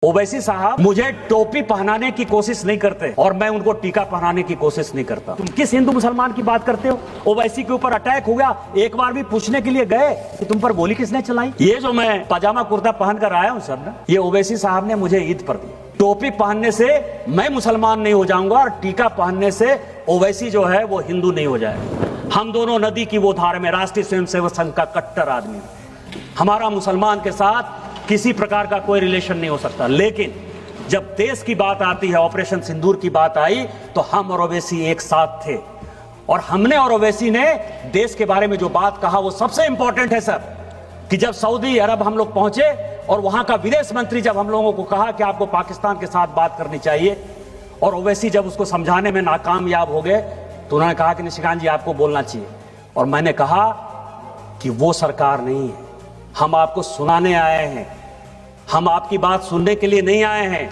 ओवैसी साहब मुझे टोपी पहनाने की कोशिश नहीं करते और मैं उनको टीका पहनाने की कोशिश नहीं करता। तुम किस हिंदू मुसलमान की बात करते हो? ओवैसी के ऊपर अटैक हो गया, एक बार भी पूछने के लिए गए कि तुम पर गोली किसने चलाई? ये जो मैं पजामा कुर्ता पहन कर आया हूं सर ना, ये ओवैसी साहब ने मुझे ईद पर दी। टोपी पहनने से मैं मुसलमान नहीं हो जाऊंगा और टीका पहनने से ओवैसी जो है वो हिंदू नहीं हो जाएगा। हम दोनों नदी की वो धार में राष्ट्रीय स्वयंसेवक संघ का कट्टर आदमी, हमारा मुसलमान के साथ किसी प्रकार का कोई रिलेशन नहीं हो सकता। लेकिन जब देश की बात आती है, ऑपरेशन सिंदूर की बात आई, तो हम और ओवैसी एक साथ थे और हमने और ओवैसी ने देश के बारे में जो बात कहा वो सबसे इंपॉर्टेंट है सर। कि जब सऊदी अरब हम लोग पहुंचे और वहां का विदेश मंत्री जब हम लोगों को कहा कि आपको पाकिस्तान के साथ बात करनी चाहिए और ओवैसी जब उसको समझाने में नाकामयाब हो गए तो उन्होंने कहा कि निशिकांत जी आपको बोलना चाहिए। और मैंने कहा कि वो सरकार नहीं है, हम आपको सुनाने आए हैं, हम आपकी बात सुनने के लिए नहीं आए हैं।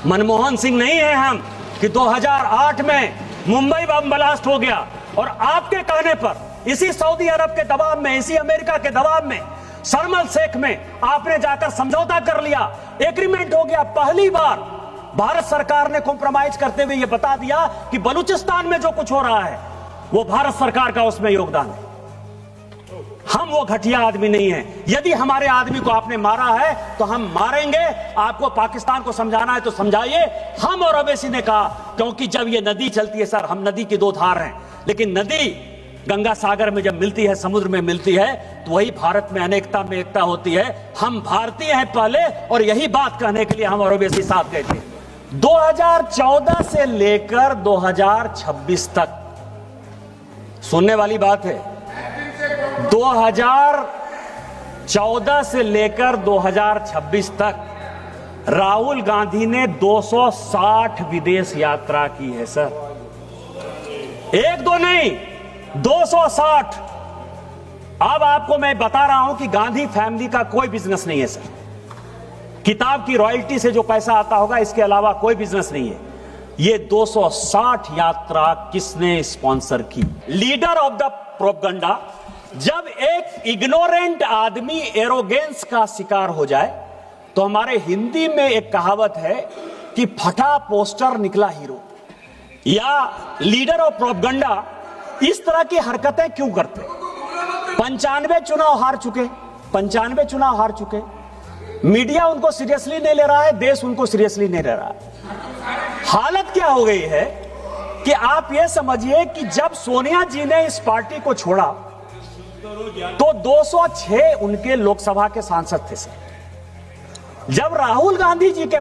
मनमोहन सिंह नहीं है हम कि 2008 में मुंबई बम ब्लास्ट हो गया और आपके कहने पर इसी सऊदी अरब के दबाव में, इसी अमेरिका के दबाव में, शर्म अल शेख में आपने जाकर समझौता कर लिया, एग्रीमेंट हो गया। पहली बार भारत सरकार ने कॉम्प्रोमाइज करते हुए यह बता दिया कि बलूचिस्तान में जो कुछ हो रहा है वो भारत सरकार का उसमें योगदान है। हम वो घटिया आदमी नहीं है। यदि हमारे आदमी को आपने मारा है तो हम मारेंगे। आपको पाकिस्तान को समझाना है तो समझाइए। हम और ओवैसी ने कहा, क्योंकि जब ये नदी चलती है सर, हम नदी की दो धार हैं, लेकिन नदी गंगा सागर में जब मिलती है, समुद्र में मिलती है, तो वही भारत में अनेकता में एकता होती है। हम भारतीय हैं पहले, और यही बात कहने के लिए हम और ओवैसी साथ गए थे। 2014 से लेकर 2026 तक, सुनने वाली बात है, 2014 से लेकर 2026 तक राहुल गांधी ने 260 विदेश यात्रा की है सर। एक दो नहीं, 260। अब आपको मैं बता रहा हूं कि गांधी फैमिली का कोई बिजनेस नहीं है सर। किताब की रॉयल्टी से जो पैसा आता होगा, इसके अलावा कोई बिजनेस नहीं है। ये 260 यात्रा किसने स्पॉन्सर की? Leader of the propaganda. जब एक इग्नोरेंट आदमी एरोगेंस का शिकार हो जाए तो हमारे हिंदी में एक कहावत है कि फटा पोस्टर निकला हीरो, या लीडर ऑफ प्रोपगंडा इस तरह की हरकतें क्यों करते? 95 चुनाव हार चुके, मीडिया उनको सीरियसली नहीं ले रहा है, देश उनको सीरियसली नहीं ले रहा है। हालत क्या हो गई है कि आप यह समझिए कि जब सोनिया जी ने इस पार्टी को छोड़ा तो 206 उनके लोकसभा के सांसद थे सर। जब राहुल गांधी जी के